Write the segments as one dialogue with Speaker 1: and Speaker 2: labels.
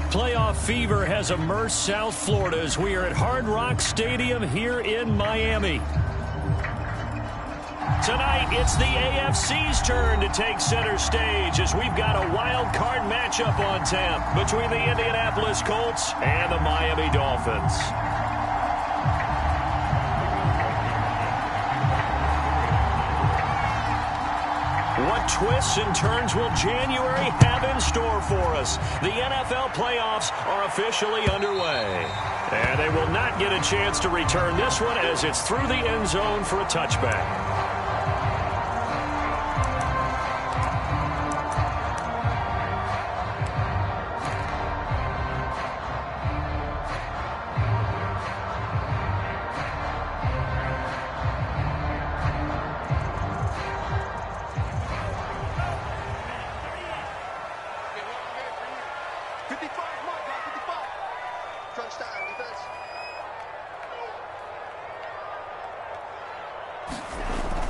Speaker 1: Playoff fever has immersed South Florida as we are at Hard Rock Stadium here in Miami. Tonight, it's the AFC's turn to take center stage as we've got a wild card matchup on tap between the Indianapolis Colts and the Miami Dolphins. What twists and turns will January have in store for us? The NFL playoffs are officially underway. And they will not get a chance to return this one as it's through the end zone for a touchback.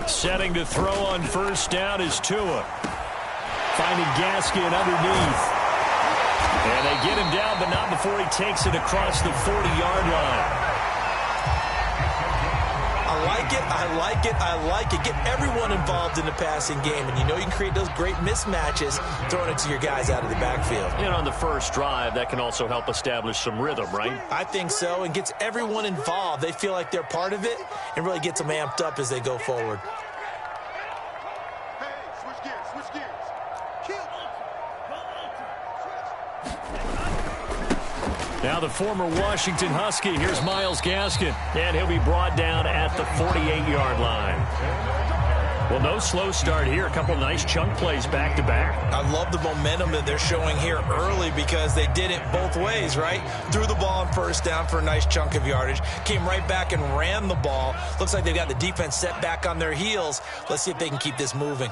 Speaker 1: Setting to throw on first down is Tua. Finding Gaskin underneath. And they get him down, but not before he takes it across the 40-yard line.
Speaker 2: I like it, I like it, I like it. Get everyone involved in the passing game, and you know you can create those great mismatches throwing it to your guys out of the backfield.
Speaker 1: And on the first drive, that can also help establish some rhythm, right?
Speaker 2: I think so, and gets everyone involved. They feel like they're part of it and really gets them amped up as they go forward.
Speaker 1: Now the former Washington Husky, here's Myles Gaskin, and he'll be brought down at the 48-yard line. Well, no slow start here. A couple nice chunk plays back-to-back.
Speaker 2: I love the momentum that they're showing here early because they did it both ways, right? Threw the ball on first down for a nice chunk of yardage. Came right back and ran the ball. Looks like they've got the defense set back on their heels. Let's see if they can keep this moving.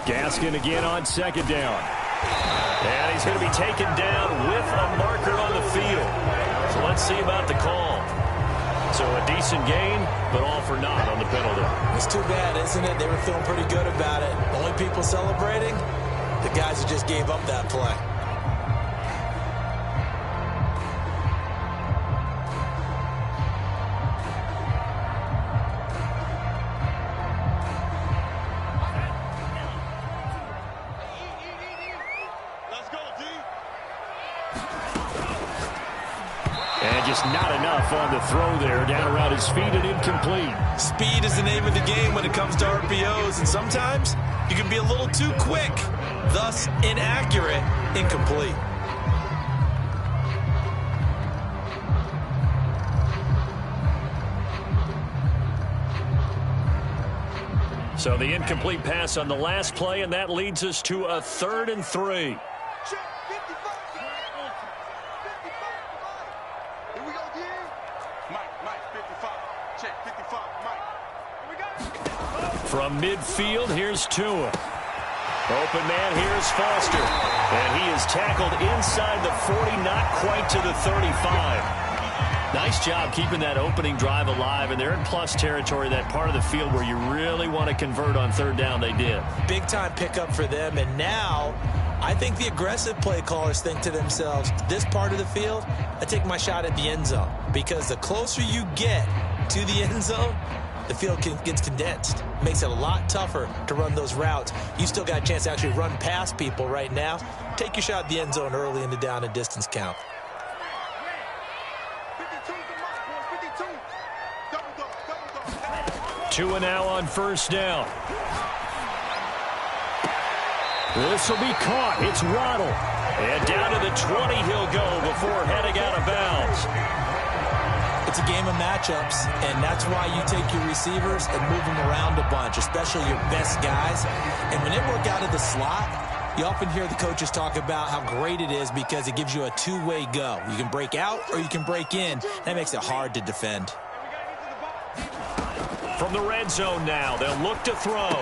Speaker 1: Gaskin again on second down. And he's going to be taken down with a marker on the field. So let's see about the call. So a decent gain, but all for naught on the penalty.
Speaker 2: It's too bad, isn't it? They were feeling pretty good about it. Only people celebrating, the guys who just gave up that play.
Speaker 1: Not enough on the throw there, down around his feet and incomplete.
Speaker 2: Speed is the name of the game when it comes to RPOs, and sometimes you can be a little too quick, thus inaccurate, incomplete.
Speaker 1: So the incomplete pass on the last play, and that leads us to a 3rd and 3. From midfield, here's Tua. Open man, here's Foster. And he is tackled inside the 40, not quite to the 35. Nice job keeping that opening drive alive, and they're in plus territory, that part of the field where you really want to convert on 3rd down. They did. Big-time
Speaker 2: pickup for them, and now I think the aggressive play callers think to themselves, this part of the field, I take my shot at the end zone, because the closer you get to the end zone, the field gets condensed. Makes it a lot tougher to run those routes. You still got a chance to actually run past people right now. Take your shot at the end zone early in the down and distance count.
Speaker 1: 2 now on first down. This will be caught. It's Waddle. And down to the 20 he'll go before heading out of bounds.
Speaker 2: It's a game of matchups, and that's why you take your receivers and move them around a bunch, especially your best guys. And when they work out of the slot, you often hear the coaches talk about how great it is because it gives you a two-way go. You can break out or you can break in. That makes it hard to defend.
Speaker 1: From the red zone now, they'll look to throw.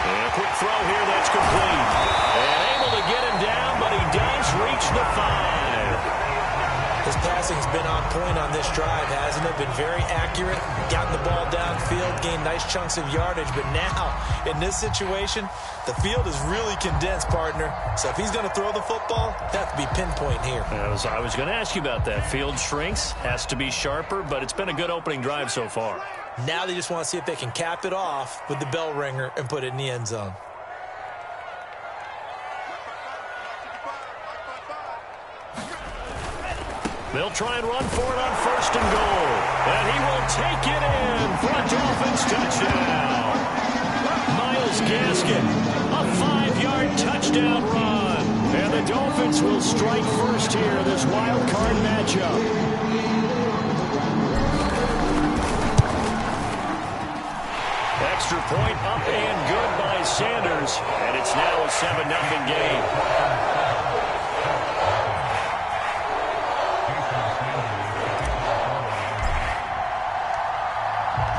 Speaker 1: And a quick throw here that's complete. And able to get him down, but he does reach the 5.
Speaker 2: His passing's been on point on this drive, hasn't it? Been very accurate, gotten the ball downfield, gained nice chunks of yardage. But now, in this situation, the field is really condensed, partner. So if he's going to throw the football, that has to be pinpoint here.
Speaker 1: I was going to ask you about that. Field shrinks, has to be sharper, but it's been a good opening drive so far.
Speaker 2: Now they just want to see if they can cap it off with the bell ringer and put it in the end zone.
Speaker 1: They'll try and run for it on 1st and goal. And he will take it in for a Dolphins touchdown. Myles Gaskin, a 5-yard touchdown run. And the Dolphins will strike first here in this wild card matchup. Extra point up and good by Sanders. And it's now a 7-0 game.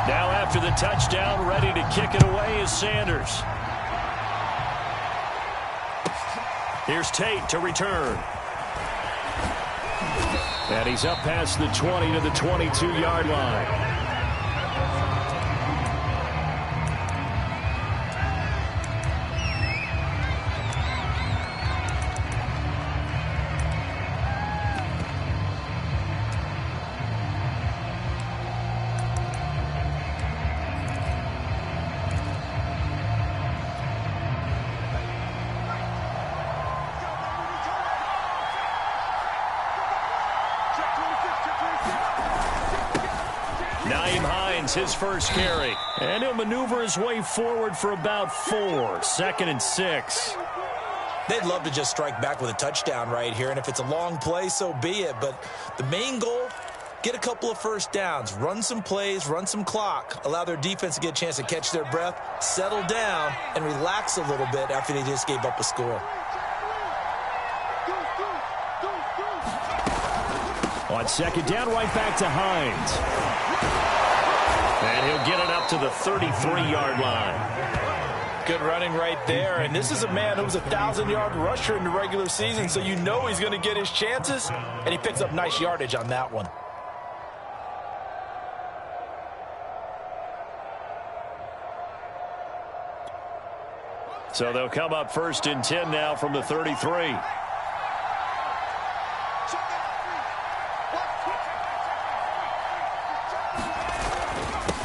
Speaker 1: Now after the touchdown, ready to kick it away is Sanders. Here's Tate to return. And he's up past the 20 to the 22-yard line. His first carry, and he'll maneuver his way forward for about 4. 2nd and 6.
Speaker 2: They'd love to just strike back with a touchdown right here, and if it's a long play, so be it. But the main goal, get a couple of first downs, run some plays, run some clock, allow their defense to get a chance to catch their breath, settle down, and relax a little bit after they just gave up a score.
Speaker 1: On 2nd down, right back to Hines. And he'll get it up to the 33-yard line.
Speaker 2: Good running right there. And this is a man who was a 1,000-yard rusher in the regular season, so you know he's going to get his chances. And he picks up nice yardage on that one.
Speaker 1: So they'll come up 1st and 10 now from the 33.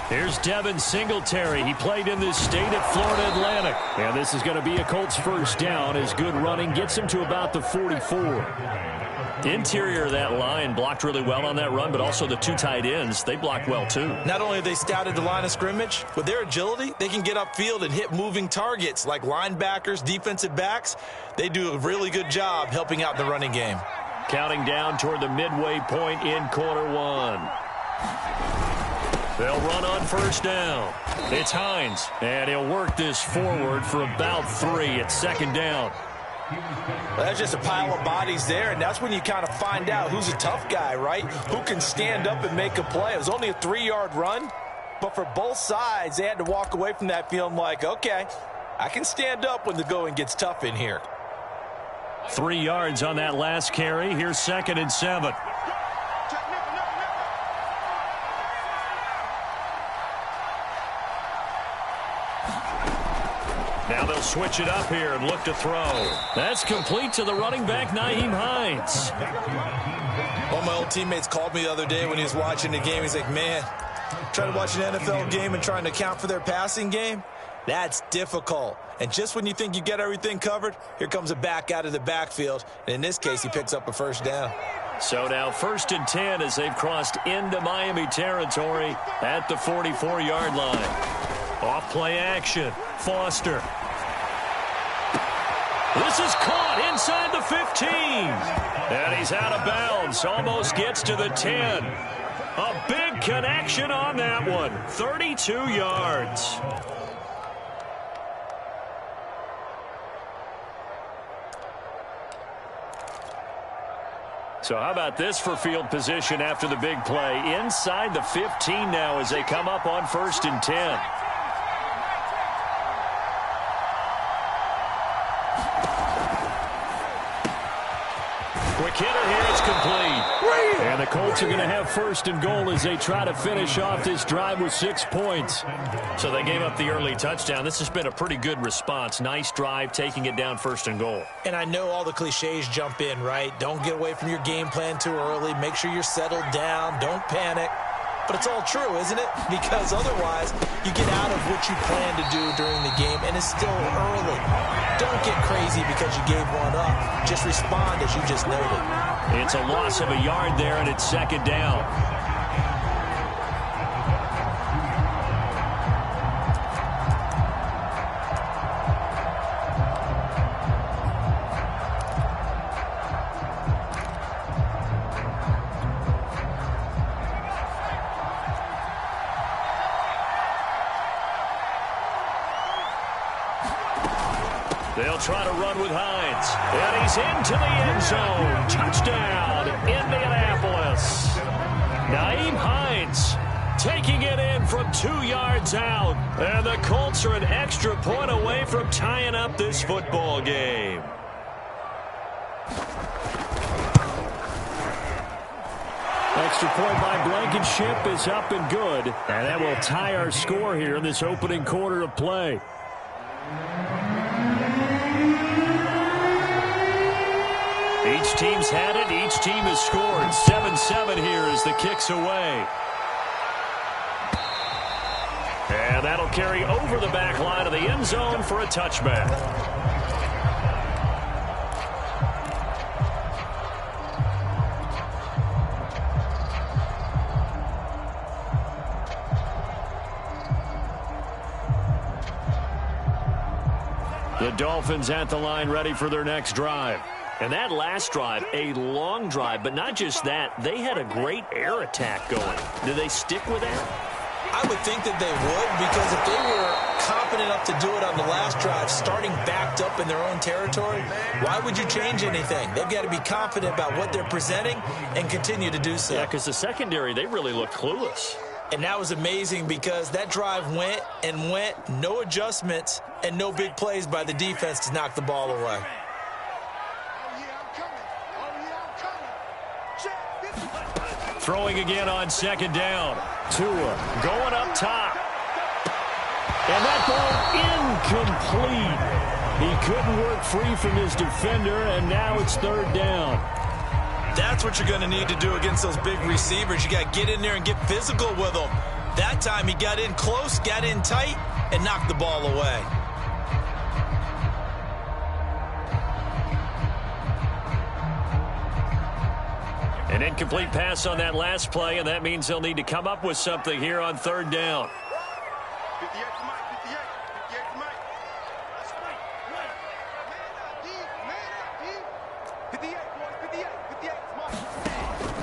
Speaker 1: Here's Devin Singletary. He played in this state at Florida Atlantic. And this is going to be a Colts first down as good running gets him to about the 44. Interior of that line blocked really well on that run, but also the 2 tight ends, they blocked well too.
Speaker 2: Not only have they scouted the line of scrimmage, with their agility, they can get upfield and hit moving targets like linebackers, defensive backs. They do a really good job helping out the running game.
Speaker 1: Counting down toward the midway point in quarter 1. They'll run on 1st down. It's Hines, and he'll work this forward for about 3 at 2nd down.
Speaker 2: Well, that's just a pile of bodies there, and that's when you kind of find out who's a tough guy, right? Who can stand up and make a play. It was only a 3-yard run, but for both sides, they had to walk away from that feeling like, okay, I can stand up when the going gets tough in here.
Speaker 1: 3 yards on that last carry. Here's 2nd and 7. Now they'll switch it up here and look to throw. That's complete to the running back, Nyheim Hines.
Speaker 2: One of my old teammates called me the other day when he was watching the game. He's like, man, trying to watch an NFL game and trying to account for their passing game, that's difficult. And just when you think you get everything covered, here comes a back out of the backfield. And in this case, he picks up a 1st down.
Speaker 1: So now 1st and 10 as they've crossed into Miami territory at the 44-yard line. Off play action. Foster. This is caught inside the 15. And he's out of bounds. Almost gets to the 10. A big connection on that one. 32 yards. So how about this for field position after the big play? Inside the 15 now as they come up on 1st and 10. Quick hitter here, it's complete. And the Colts are going to have first and goal as they try to finish off this drive with 6 points. So they gave up the early touchdown. This has been a pretty good response. Nice drive, taking it down first and goal.
Speaker 2: And I know all the cliches jump in, right? Don't get away from your game plan too early. Make sure you're settled down. Don't panic. But it's all true, isn't it? Because otherwise, you get out of what you plan to do during the game, and it's still early. Don't get crazy because you gave one up. Just respond as you just noted.
Speaker 1: It's a loss of a yard there, and it's second down. They'll try to run with Hines. And he's into the end zone. Touchdown, Indianapolis. Nyheim Hines taking it in from 2 yards out. And the Colts are an extra point away from tying up this football game. Extra point by Blankenship is up and good. And that will tie our score here in this opening quarter of play. Each team's had it. Each team has scored. 7-7 here as the kick's away. And that'll carry over the back line of the end zone for a touchback. The Dolphins at the line ready for their next drive. And that last drive, a long drive, but not just that. They had a great air attack going. Do they stick with that?
Speaker 2: I would think that they would, because if they were confident enough to do it on the last drive, starting backed up in their own territory, why would you change anything? They've got to be confident about what they're presenting and continue to do so.
Speaker 1: Yeah, because the secondary, they really looked clueless.
Speaker 2: And that was amazing because that drive went and went, no adjustments, and no big plays by the defense to knock the ball away.
Speaker 1: Throwing again on second down. Tua going up top. And that ball incomplete. He couldn't work free from his defender, and now it's third down.
Speaker 2: That's what you're going to need to do against those big receivers. You got to get in there and get physical with them. That time he got in close, got in tight, and knocked the ball away.
Speaker 1: An incomplete pass on that last play, and that means they'll need to come up with something here on third down.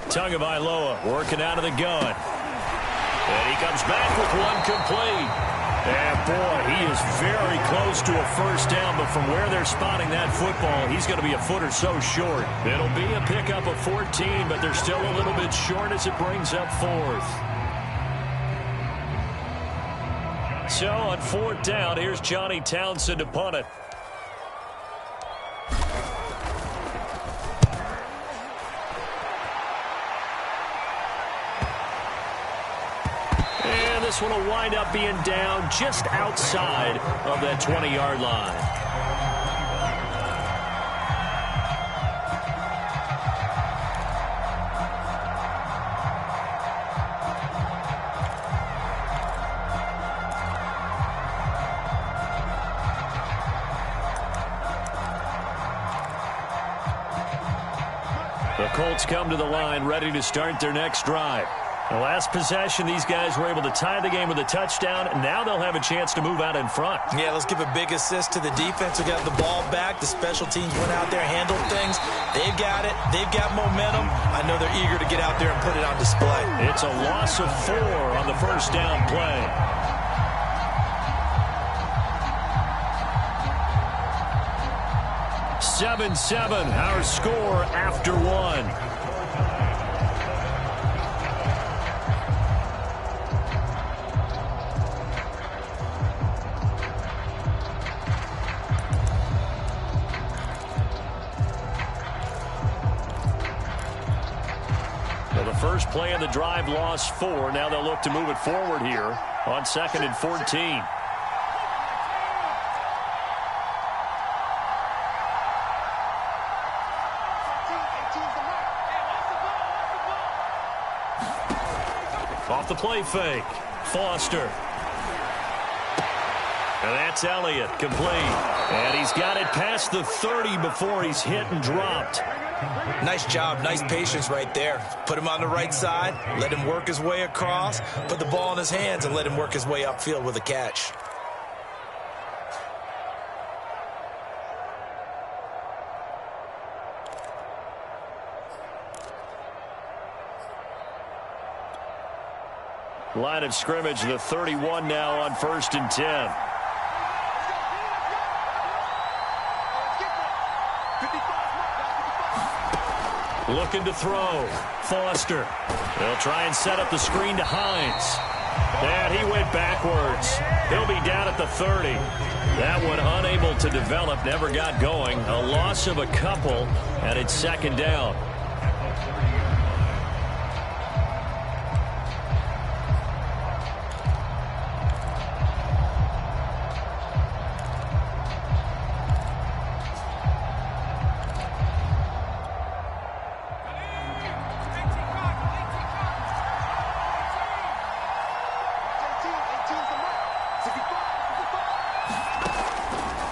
Speaker 1: Tagovailoa working out of the gun. And he comes back with one complete. And, boy, he is very close to a first down, but from where they're spotting that football, he's going to be a foot or so short. It'll be a pickup of 14, but they're still a little bit short as it brings up fourth. So, on fourth down, here's Johnny Townsend to punt it. This one will wind up being down just outside of that 20-yard line. The Colts come to the line ready to start their next drive. The last possession, these guys were able to tie the game with a touchdown, and now they'll have a chance to move out in front.
Speaker 2: Yeah, let's give a big assist to the defense who got the ball back. The special teams went out there, handled things. They've got it. They've got momentum. I know they're eager to get out there and put it on display.
Speaker 1: It's a loss of 4 on the first down play. "7-7, our score after one." first play of the drive lost 4. Now they'll look to move it forward here on 2nd and 14. Off the play fake. Foster. And that's Elliott, complete. And he's got it past the 30 before he's hit and dropped.
Speaker 2: Nice job, nice patience right there. Put him on the right side, let him work his way across, put the ball in his hands, and let him work his way upfield with a catch.
Speaker 1: Line of scrimmage, the 31 now on 1st and 10. Looking to throw. Foster. They'll try and set up the screen to Hines. And he went backwards. He'll be down at the 30. That one unable to develop, never got going. A loss of a couple, and it's 2nd down.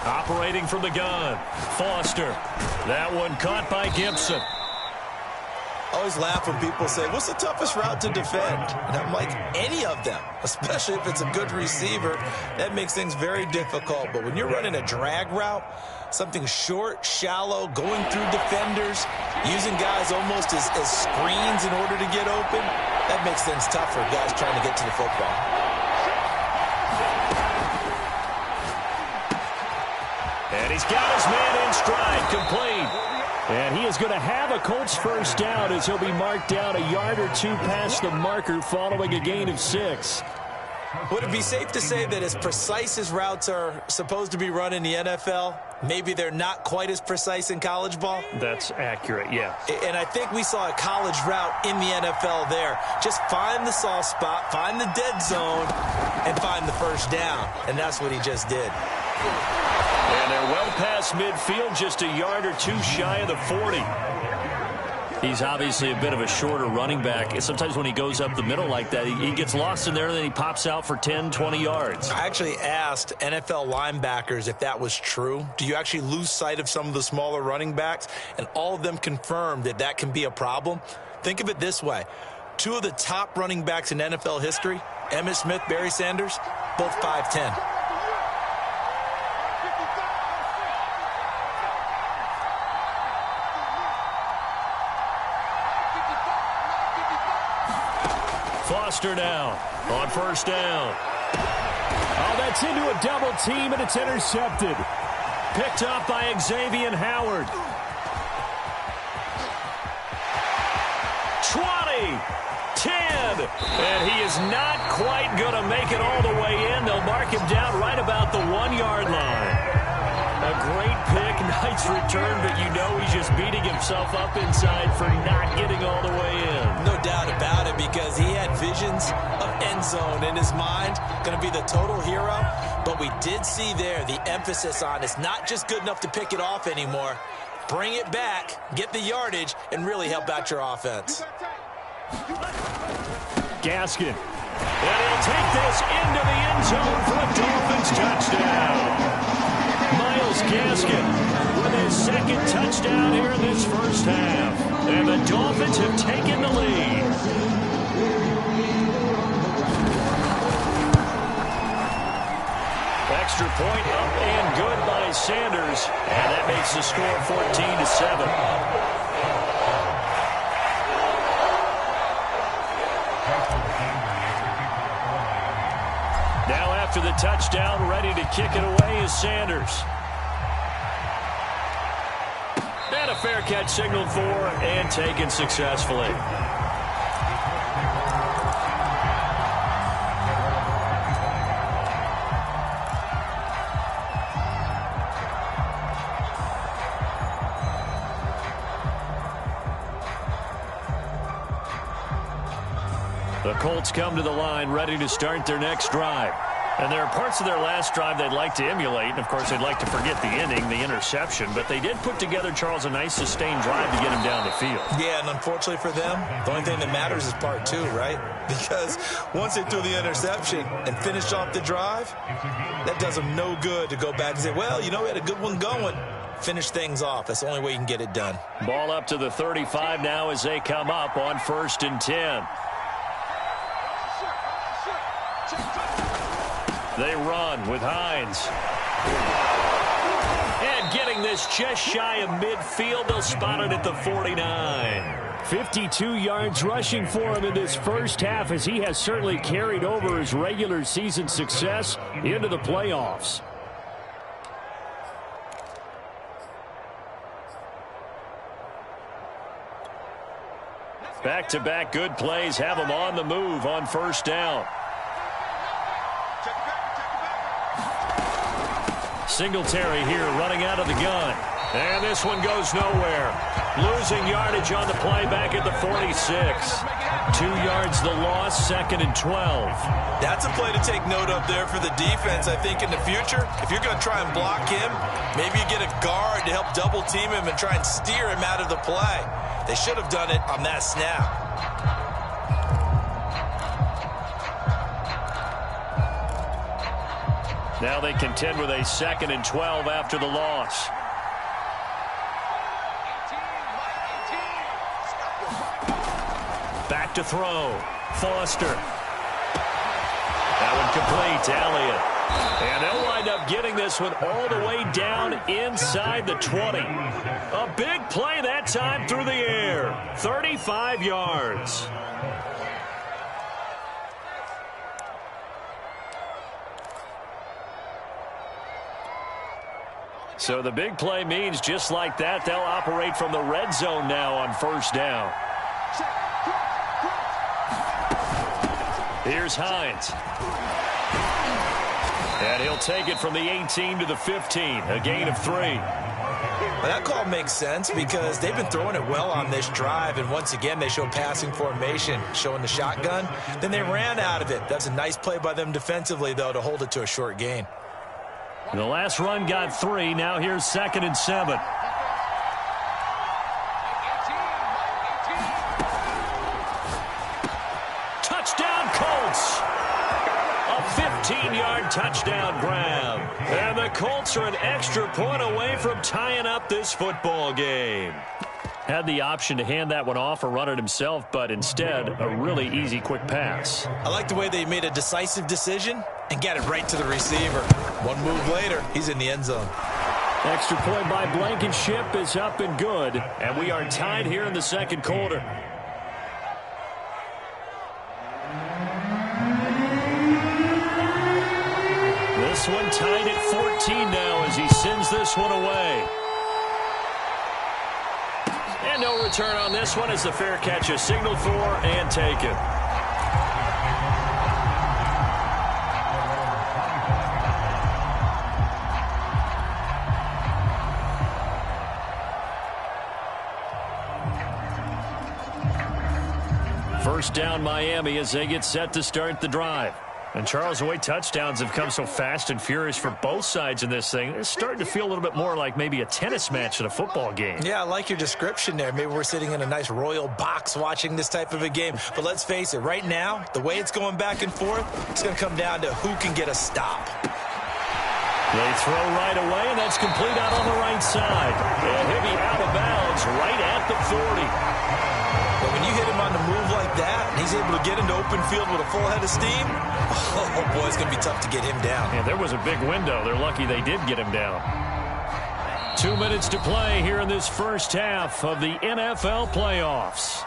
Speaker 1: Operating from the gun. Foster. That one caught by Gibson.
Speaker 2: I always laugh when people say, what's the toughest route to defend? And I'm like, any of them, especially if it's a good receiver. That makes things very difficult. But when you're running a drag route, something short, shallow, going through defenders, using guys almost as screens in order to get open, that makes things tougher, guys trying to get to the football.
Speaker 1: And he's got his man in stride, complete. And he is going to have a Colts first down as he'll be marked down a yard or two past the marker following a gain of 6.
Speaker 2: Would it be safe to say that as precise as routes are supposed to be run in the NFL, maybe they're not quite as precise in college ball?
Speaker 1: That's accurate, yeah.
Speaker 2: And I think we saw a college route in the NFL there. Just find the soft spot, find the dead zone, and find the first down. And that's what he just did.
Speaker 1: And they're well past midfield, just a yard or two shy of the 40. He's obviously a bit of a shorter running back. Sometimes when he goes up the middle like that, he gets lost in there, and then he pops out for 10, 20 yards.
Speaker 2: I actually asked NFL linebackers if that was true. Do you actually lose sight of some of the smaller running backs? And all of them confirmed that that can be a problem. Think of it this way. 2 of the top running backs in NFL history, Emmitt Smith, Barry Sanders, both 5'10".
Speaker 1: Foster now on first down. Oh, that's into a double team, and it's intercepted. Picked up by Xavier Howard. 20, 10, and he is not quite going to make it all the way in. They'll mark him down right about the 1-yard line. A great pick, nice return, but you know he's just beating himself up inside for not getting all the way in.
Speaker 2: No doubt about it, because he had visions of end zone in his mind, going to be the total hero. But we did see there the emphasis on it's not just good enough to pick it off anymore. Bring it back, get the yardage, and really help out your offense.
Speaker 1: Gaskin. And he'll take this into the end zone for a Dolphins touchdown. Myles Gaskin with his second touchdown here in this first half. And the Dolphins have taken the lead. Extra point up and good by Sanders. And that makes the score 14-7. Now after the touchdown, ready to kick it away is Sanders. And a fair catch signaled for and taken successfully. The Colts come to the line ready to start their next drive. And there are parts of their last drive they'd like to emulate. And, of course, they'd like to forget the inning, the interception. But they did put together, Charles, a nice sustained drive to get him down the field.
Speaker 2: Yeah, and unfortunately for them, the only thing that matters is part two, right? Because once they threw the interception and finished off the drive, that does them no good to go back and say, well, you know, we had a good one going. Finish things off. That's the only way you can get it done.
Speaker 1: Ball up to the 35 now as they come up on 1st and 10. They run with Hines. And getting this just shy of midfield, they'll spot it at the 49. 52 yards rushing for him in this first half, as he has certainly carried over his regular season success into the playoffs. Back-to-back good plays have him on the move on 1st down. Singletary here running out of the gun. And this one goes nowhere. Losing yardage on the play back at the 46. 2 yards the loss, 2nd and 12.
Speaker 2: That's a play to take note of there for the defense, I think, in the future. If you're going to try and block him, maybe you get a guard to help double-team him and try and steer him out of the play. They should have done it on that snap.
Speaker 1: Now they contend with a 2nd and 12 after the loss. Back to throw. Foster. That one complete to Elliott. And they'll wind up getting this one all the way down inside the 20. A big play that time through the air. 35 yards. So the big play means just like that, they'll operate from the red zone now on 1st down. Here's Hines. And he'll take it from the 18 to the 15, a gain of 3.
Speaker 2: Well, that call makes sense because they've been throwing it well on this drive, and once again they show passing formation, showing the shotgun. Then they ran out of it. That's a nice play by them defensively, though, to hold it to a short gain.
Speaker 1: The last run got 3. Now here's 2nd and 7. Touchdown, Colts. A 15-yard touchdown grab. And the Colts are an extra point away from tying up this football game. Had the option to hand that one off or run it himself, but instead, a really easy, quick pass.
Speaker 2: I like the way they made a decisive decision and got it right to the receiver. One move later, he's in the end zone.
Speaker 1: Extra point by Blankenship is up and good, and we are tied here in the 2nd quarter. This one tied at 14 now as he sends this one away. And no return on this one as the fair catch is signaled for and taken. First down Miami as they get set to start the drive. And Charles, the way touchdowns have come so fast and furious for both sides in this thing, it's starting to feel a little bit more like maybe a tennis match at a football game.
Speaker 2: Yeah, I like your description there. Maybe we're sitting in a nice royal box watching this type of a game. But let's face it, right now, the way it's going back and forth, it's going to come down to who can get a stop.
Speaker 1: They throw right away, and that's complete out on the right side. And he'll be out of bounds right at the 40.
Speaker 2: But when you hit him on the move like that, and he's able to get into open field with a full head of steam, oh boy, it's going to be tough to get him down.
Speaker 1: Yeah, there was a big window. They're lucky they did get him down. 2 minutes to play here in this first half of the NFL playoffs.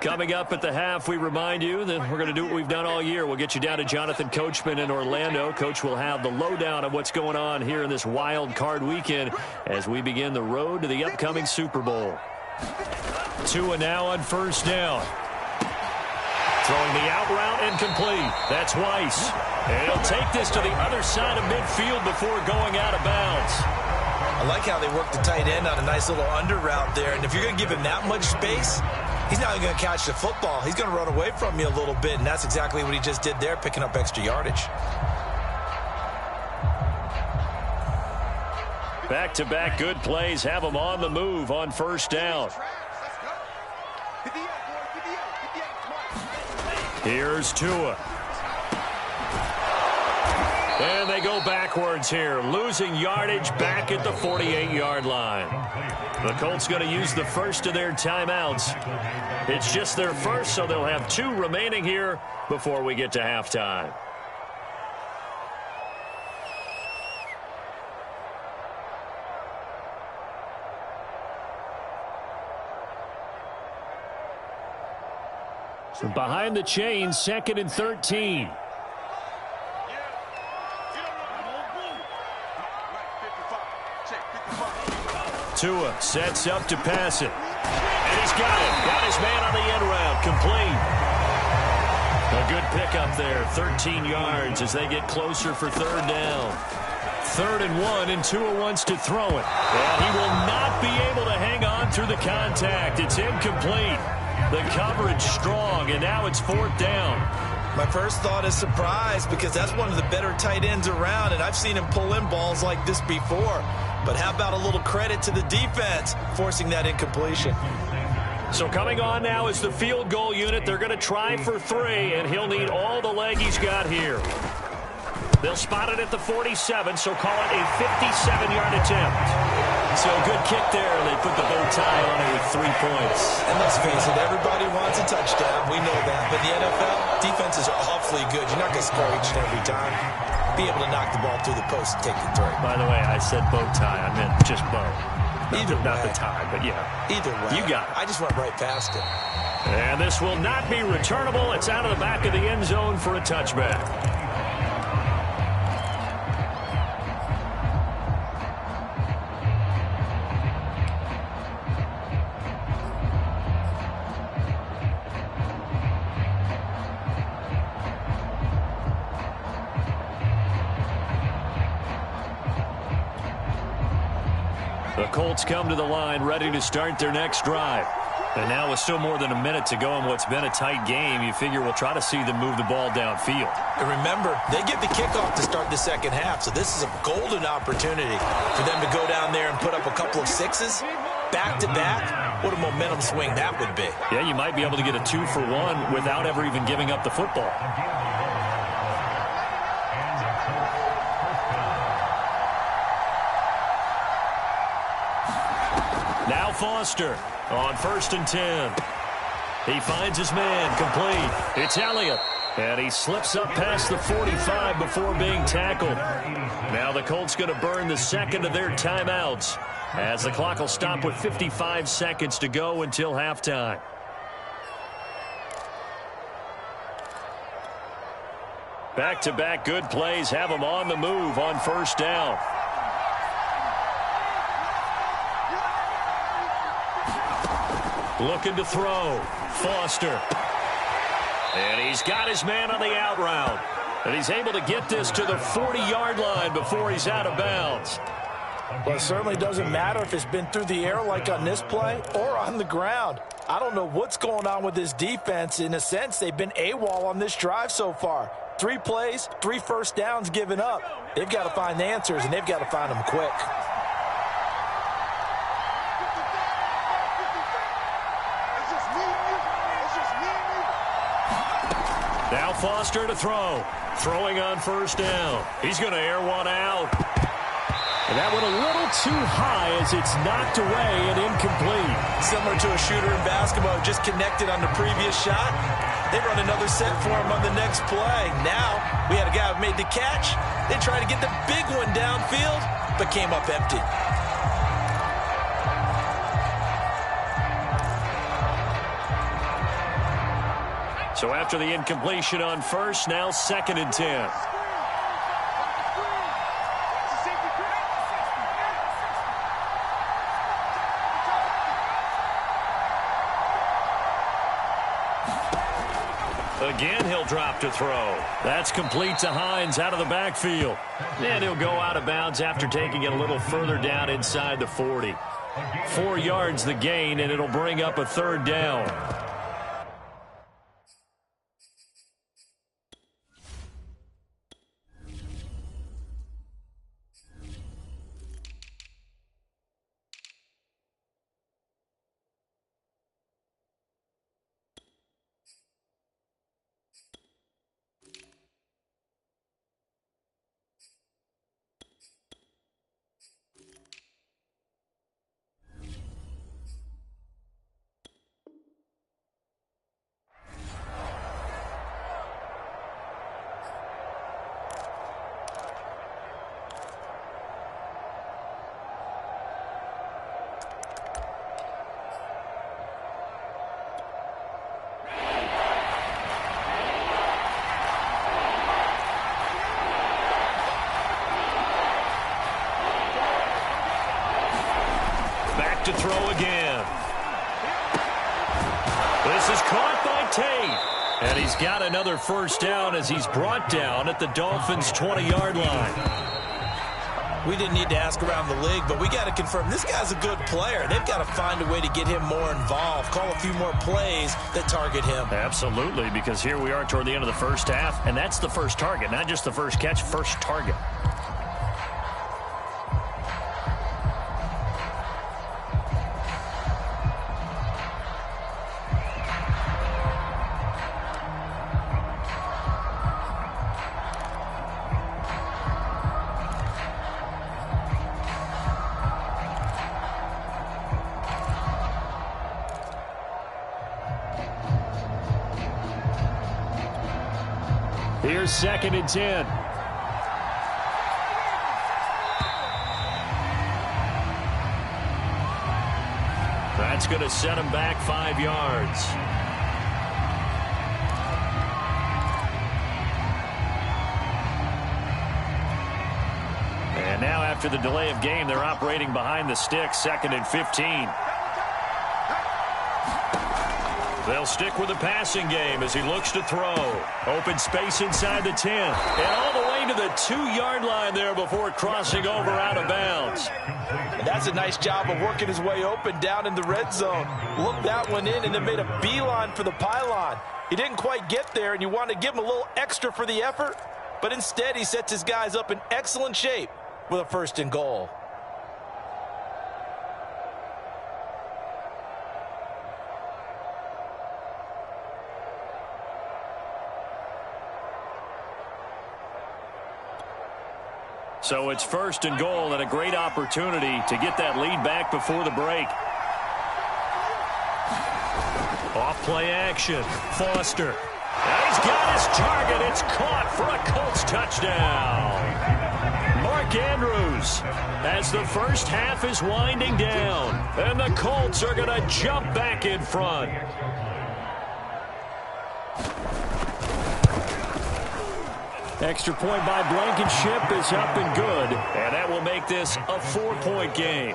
Speaker 1: Coming up at the half, we remind you that we're going to do what we've done all year. We'll get you down to Jonathan Coachman in Orlando. Coach will have the lowdown of what's going on here in this wild card weekend as we begin the road to the upcoming Super Bowl. Tua now on first down. Throwing the out route incomplete. That's Weiss. And he'll take this to the other side of midfield before going out of bounds.
Speaker 2: I like how they work the tight end on a nice little under route there. And if you're going to give him that much space, he's not going to catch the football. He's going to run away from you a little bit, and that's exactly what he just did there, picking up extra yardage.
Speaker 1: Back-to-back good plays have him on the move on first down. Here's Tua. And they go backwards here, losing yardage back at the 48-yard line. The Colts going to use the first of their timeouts. It's just their first, so they'll have 2 remaining here before we get to halftime. So behind the chains, 2nd and 13. Tua sets up to pass it. And he's got it. Got his man on the end route. Complete. A good pickup there. 13 yards as they get closer for 3rd down. 3rd and 1, and Tua wants to throw it. And he will not be able to hang on through the contact. It's incomplete. The coverage strong, and now it's 4th down.
Speaker 2: My first thought is surprise because that's one of the better tight ends around, and I've seen him pull in balls like this before. But how about a little credit to the defense forcing that incompletion?
Speaker 1: So coming on now is the field goal unit. They're going to try for 3, and he'll need all the leg he's got here. They'll spot it at the 47, so call it a 57-yard attempt. So good kick there. They put the bow tie on it with 3 points.
Speaker 2: And let's face it, everybody wants a touchdown. We know that. But the NFL, defenses are awfully good. You're not going to score each and every time. Be able to knock the ball through the post and take the throw.
Speaker 1: By the way, I said bow tie. I meant just bow. Not the tie, but yeah.
Speaker 2: Either way.
Speaker 1: You got it.
Speaker 2: I just went right past it.
Speaker 1: And this will not be returnable. It's out of the back of the end zone for a touchback. The Colts come to the line ready to start their next drive. And now with still more than a minute to go in what's been a tight game, you figure we'll try to see them move the ball downfield.
Speaker 2: And remember, they get the kickoff to start the second half, so this is a golden opportunity for them to go down there and put up a couple of 6s back-to-back. What a momentum swing that would be.
Speaker 1: Yeah, you might be able to get a 2-for-1 without ever even giving up the football. Now Foster on 1st and 10. He finds his man, complete. It's Elliott. And he slips up past the 45 before being tackled. Now the Colts going to burn the 2nd of their timeouts as the clock will stop with 55 seconds to go until halftime. Back-to-back good plays have them on the move on 1st down. Looking to throw. Foster. And he's got his man on the out route. And he's able to get this to the 40-yard line before he's out of bounds.
Speaker 3: Well, it certainly doesn't matter if it's been through the air like on this play or on the ground. I don't know what's going on with this defense. In a sense, they've been AWOL on this drive so far. 3 plays, 3 first downs given up. They've got to find the answers, and they've got to find them quick.
Speaker 1: Now Foster to throw. Throwing on 1st down. He's going to air one out. And that went a little too high as it's knocked away and incomplete.
Speaker 2: Similar to a shooter in basketball, just connected on the previous shot. They run another set for him on the next play. Now we had a guy who made the catch. They tried to get the big one downfield, but came up empty.
Speaker 1: So after the incompletion on first, now 2nd and 10. Again, he'll drop to throw. That's complete to Hines out of the backfield. And he'll go out of bounds after taking it a little further down inside the 40. 4 yards the gain, and it'll bring up a 3rd down. To throw again. This is caught by Tate. And he's got another 1st down as he's brought down at the Dolphins' 20-yard line.
Speaker 2: We didn't need to ask around the league, but we got to confirm this guy's a good player. They've got to find a way to get him more involved, call a few more plays that target him.
Speaker 1: Absolutely, because here we are toward the end of the first half, and that's the first target, not just the first catch, first target. Here's 2nd and 10. That's going to set him back 5 yards. And now after the delay of game, they're operating behind the sticks, 2nd and 15. They'll stick with the passing game as he looks to throw. Open space inside the 10. And all the way to the 2-yard line there before crossing over out of bounds.
Speaker 3: And that's a nice job of working his way open down in the red zone. Looked that one in and then made a beeline for the pylon. He didn't quite get there, and you want to give him a little extra for the effort. But instead, he sets his guys up in excellent shape with a 1st and goal.
Speaker 1: So it's 1st and goal and a great opportunity to get that lead back before the break. Off play action. Foster. And he's got his target. It's caught for a Colts touchdown. Mark Andrews as the first half is winding down. And the Colts are going to jump back in front. Extra point by Blankenship is up and good. And that will make this a 4-point game.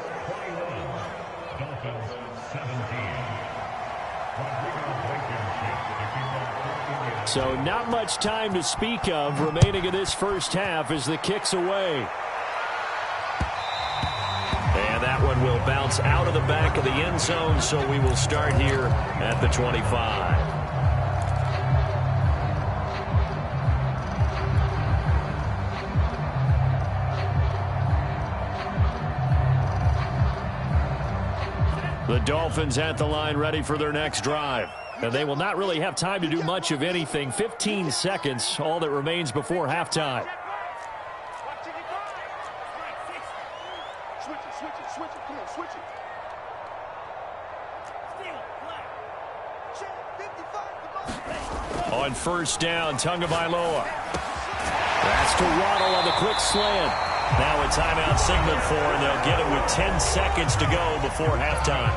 Speaker 1: So not much time to speak of remaining in this first half as the kick's away. And that one will bounce out of the back of the end zone, so we will start here at the 25. The Dolphins at the line ready for their next drive. And they will not really have time to do much of anything. 15 seconds, all that remains before halftime. On first down, Tagovailoa. That's to Waddle on the quick slant. Now a timeout signaled for, and they'll get it with 10 seconds to go before halftime.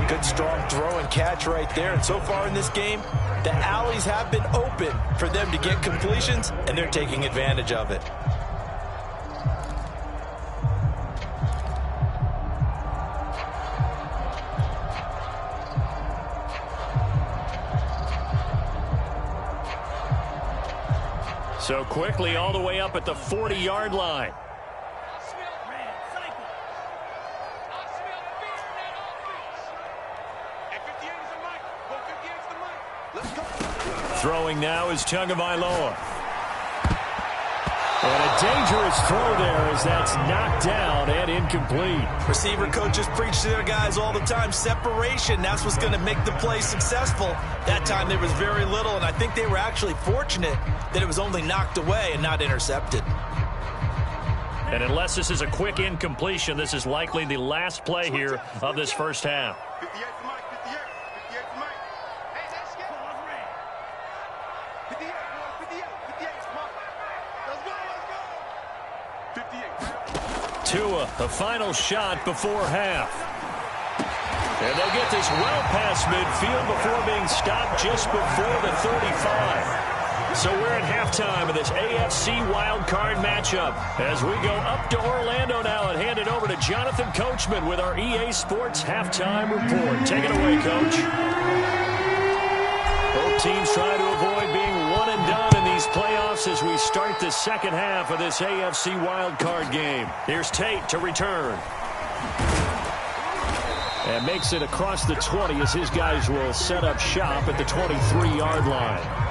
Speaker 3: Good, strong throw and catch right there. And so far in this game, the alleys have been open for them to get completions, and they're taking advantage of it.
Speaker 1: So quickly all the way up at the 40-yard line. Throwing now is Tagovailoa. And a dangerous throw there as that's knocked down and incomplete.
Speaker 3: Receiver coaches preach to their guys all the time. Separation, that's what's going to make the play successful. That time there was very little, and I think they were actually fortunate that it was only knocked away and not intercepted.
Speaker 1: And unless this is a quick incompletion, this is likely the last play here of this first half. Tua, the final shot before half. And they'll get this well past midfield before being stopped just before the 35. So we're at halftime of this AFC wildcard matchup as we go up to Orlando now and hand it over to Jonathan Coachman with our EA Sports Halftime Report. Take it away, Coach. Both teams trying to avoid being one and done in these playoffs as we start the second half of this AFC wildcard game. Here's Tate to return. And makes it across the 20 as his guys will set up shop at the 23-yard line.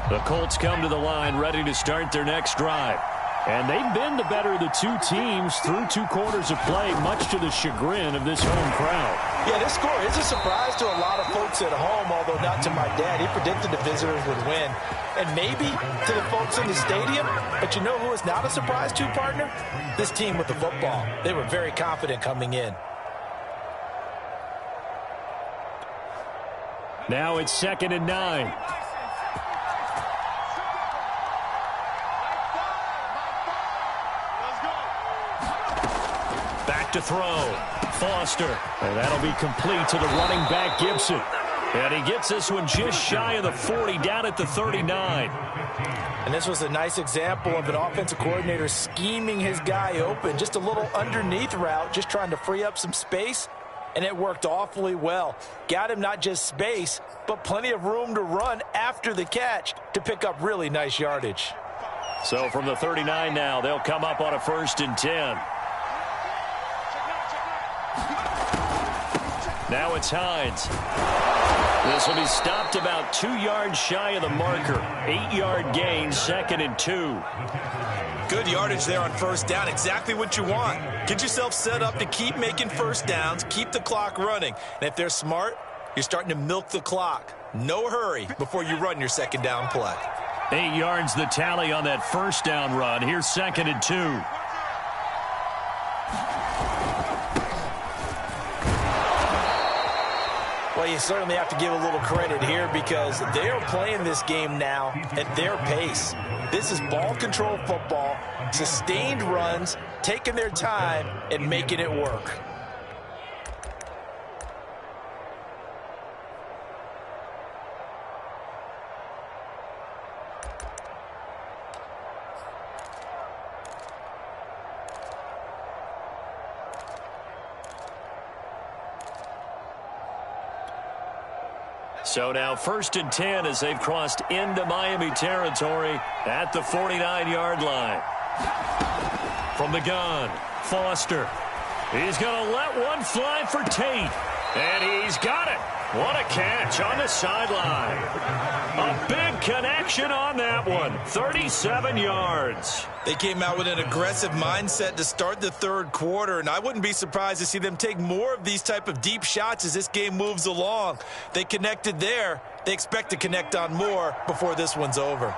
Speaker 1: The Colts come to the line ready to start their next drive. And they've been the better of the two teams through 2 quarters of play, much to the chagrin of this home crowd.
Speaker 3: Yeah, this score is a surprise to a lot of folks at home, although not to my dad. He predicted the visitors would win. And maybe to the folks in the stadium. But you know who is not a surprise to, partner? This team with the football. They were very confident coming in.
Speaker 1: Now it's 2nd and 9. To throw. Foster. And that'll be complete to the running back, Gibson. And he gets this one just shy of the 40, down at the 39.
Speaker 3: And this was a nice example of an offensive coordinator scheming his guy open. Just a little underneath route, just trying to free up some space. And it worked awfully well. Got him not just space, but plenty of room to run after the catch to pick up really nice yardage.
Speaker 1: So from the 39 now, they'll come up on a 1st and 10. Now it's Hines. This will be stopped about 2 yards shy of the marker. 8-yard gain, 2nd and 2.
Speaker 3: Good yardage there on 1st down. Exactly what you want. Get yourself set up to keep making 1st downs, keep the clock running. And if they're smart, you're starting to milk the clock. No hurry before you run your 2nd down play.
Speaker 1: 8 yards the tally on that 1st down run. Here's 2nd and 2.
Speaker 3: Well, you certainly have to give a little credit here because they are playing this game now at their pace. This is ball control football, sustained runs, taking their time and making it work.
Speaker 1: So now 1st and 10 as they've crossed into Miami territory at the 49-yard line. From the gun, Foster. He's going to let one fly for Tate. And he's got it. What a catch on the sideline. A big connection on that one. 37 yards.
Speaker 3: They came out with an aggressive mindset to start the 3rd quarter, and I wouldn't be surprised to see them take more of these type of deep shots as this game moves along. They connected there. They expect to connect on more before this one's over.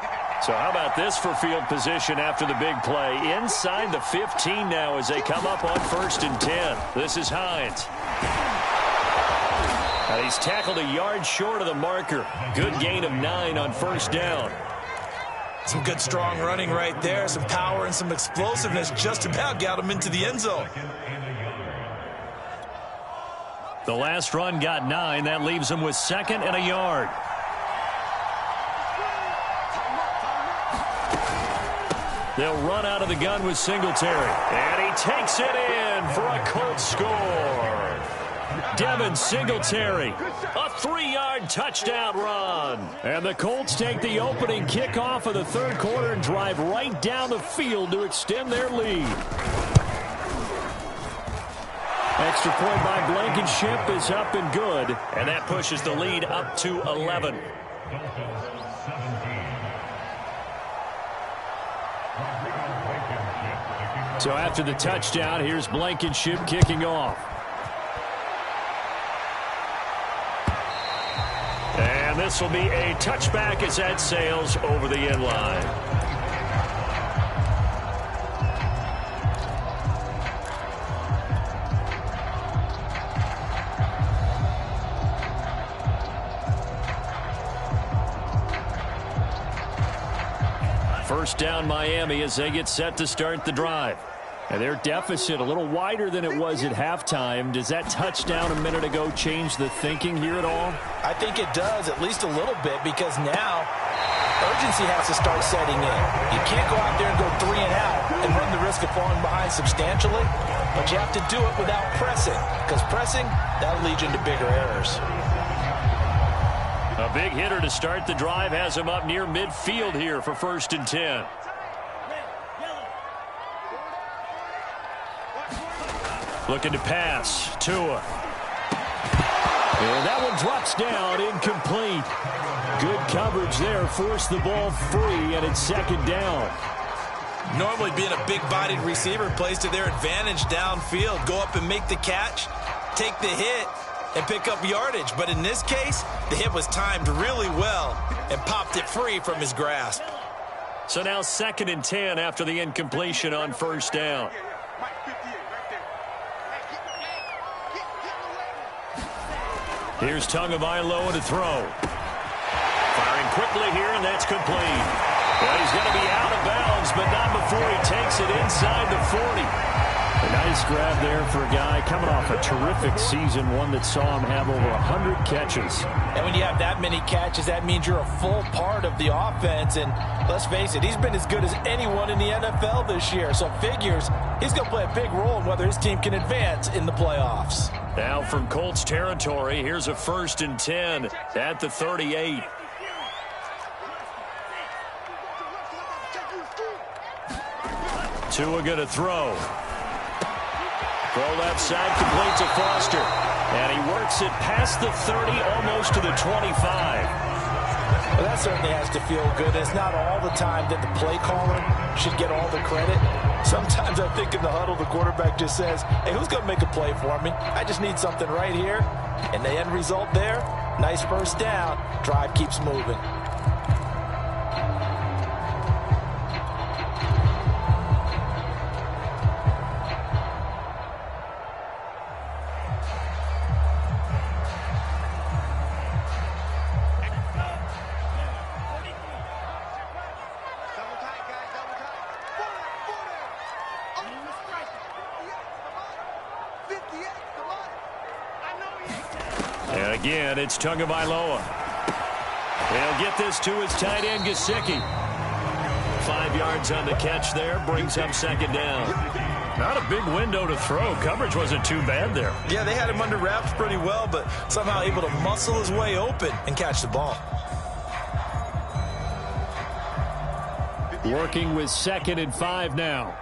Speaker 1: So how about this for field position after the big play? Inside the 15 now as they come up on 1st and 10. This is Hines. And he's tackled a yard short of the marker. Good gain of 9 on first down.
Speaker 2: Some good strong running right there. Some power and some explosiveness just about got him into the end zone.
Speaker 1: The last run got 9. That leaves him with 2nd and a yard. They'll run out of the gun with Singletary. And he takes it in for a Colts score. Devin Singletary, a 3-yard touchdown run. And the Colts take the opening kickoff of the third quarter and drive right down the field to extend their lead. Extra point by Blankenship is up and good. And that pushes the lead up to 11. So after the touchdown, here's Blankenship kicking off. And this will be a touchback as that sails over the end line. First down Miami as they get set to start the drive. And their deficit a little wider than it was at halftime. Does that touchdown a minute ago change the thinking here at all?
Speaker 3: I think it does, at least a little bit, because now urgency has to start setting in. You can't go out there and go 3 and out and run the risk of falling behind substantially, but you have to do it without pressing, because pressing, that'll lead you into bigger errors.
Speaker 1: A big hitter to start the drive has him up near midfield here for 1st and 10. Looking to pass. Tua. And that one drops down, incomplete. Good coverage there, forced the ball free, and it's 2nd down.
Speaker 2: Normally being a big-bodied receiver plays to their advantage downfield. Go up and make the catch, take the hit, and pick up yardage. But in this case, the hit was timed really well and popped it free from his grasp.
Speaker 1: So now 2nd and 10 after the incompletion on 1st down. Here's Tagovailoa to throw. Firing quickly here, and that's complete. Well, he's going to be out of bounds, but not before he takes it inside the 40. A nice grab there for a guy coming off a terrific season, one that saw him have over 100 catches.
Speaker 3: And when you have that many catches, that means you're a full part of the offense. And let's face it, he's been as good as anyone in the NFL this year. So figures he's going to play a big role in whether his team can advance in the playoffs.
Speaker 1: Now from Colts territory, here's a 1st and 10 at the 38. Tua going to throw. Throw left side, complete to Foster. And he works it past the 30, almost to the 25.
Speaker 3: Well, that certainly has to feel good. It's not all the time that the play caller should get all the credit. Sometimes I think in the huddle, the quarterback just says, hey, who's going to make a play for me? I just need something right here. And the end result there, nice 1st down. Drive keeps moving.
Speaker 1: And again, it's Tagovailoa. He'll get this to his tight end, Gesicki. 5 yards on the catch there, brings up 2nd down. Not a big window to throw. Coverage wasn't too bad there.
Speaker 2: Yeah, they had him under wraps pretty well, but somehow able to muscle his way open and catch the ball.
Speaker 1: Working with 2nd and 5 now.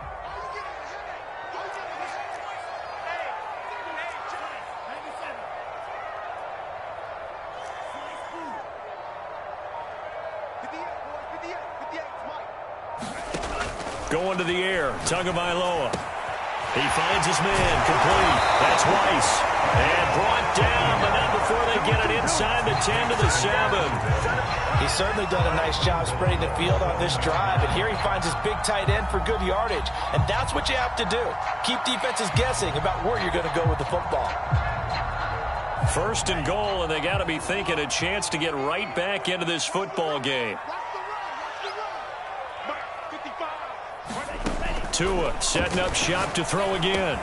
Speaker 1: Going to the air, Tagovailoa. He finds his man, complete. That's Weiss. And brought down, but not before they get it inside the 10 to the 7.
Speaker 3: He's certainly done a nice job spreading the field on this drive, and here he finds his big tight end for good yardage. And that's what you have to do. Keep defenses guessing about where you're going to go with the football.
Speaker 1: First and goal, and they got to be thinking a chance to get right back into this football game. Tua setting up shop to throw again.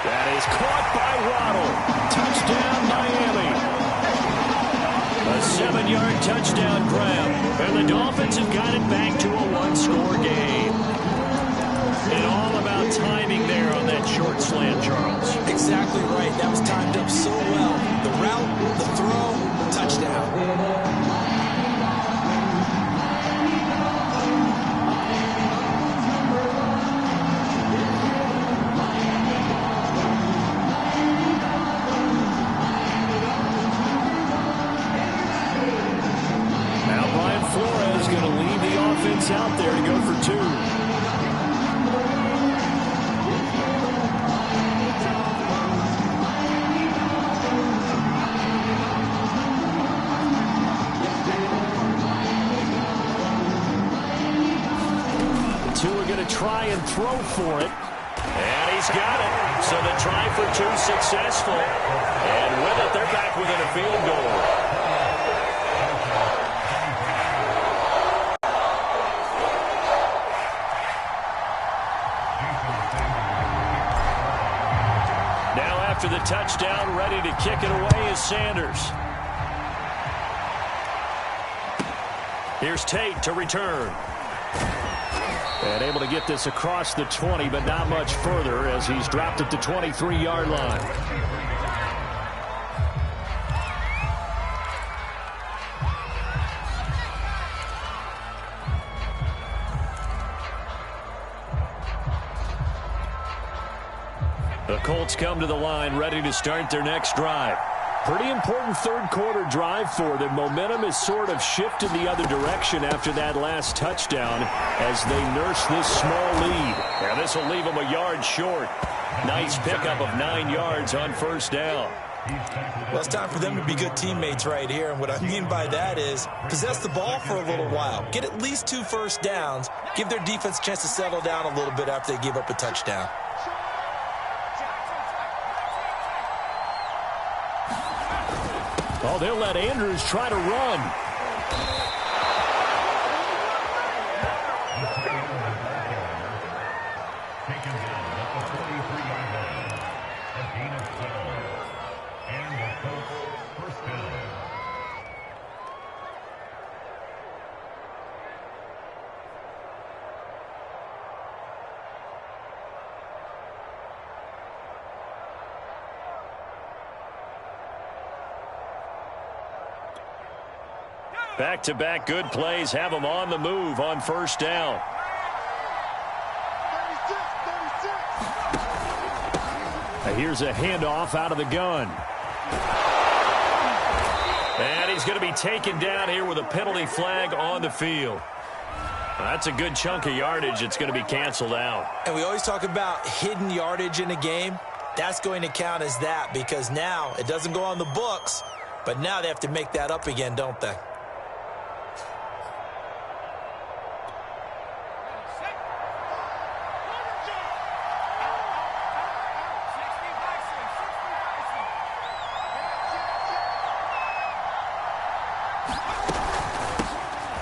Speaker 1: That is caught by Waddle. Touchdown, Miami. A 7-yard touchdown grab. And the Dolphins have got it back to a one-score game. And all about timing there on that short slant, Charles.
Speaker 2: Exactly right. That was timed up so well. The route, the throw, touchdown.
Speaker 1: Out there to go for 2. Tua going to try and throw for it. And he's got it. So the try for 2 successful. And with it, they're back within a field goal. After the touchdown, ready to kick it away is Sanders. Here's Tate to return. And able to get this across the 20, but not much further as he's dropped at the 23-yard line. The Colts come to the line ready to start their next drive. Pretty important third-quarter drive for them. Momentum has sort of shifted the other direction after that last touchdown as they nurse this small lead. And this will leave them a yard short. Nice pickup of 9 yards on first down.
Speaker 2: Well, it's time for them to be good teammates right here. And what I mean by that is possess the ball for a little while. Get at least 2 first downs. Give their defense a chance to settle down a little bit after they give up a touchdown.
Speaker 1: Oh, they'll let Andrews try to run. Back-to-back good plays have them on the move on first down. Here's a handoff out of the gun. And he's going to be taken down here with a penalty flag on the field. That's a good chunk of yardage. It's going to be canceled out.
Speaker 2: And we always talk about hidden yardage in a game. That's going to count as that because now it doesn't go on the books, but now they have to make that up again, don't they?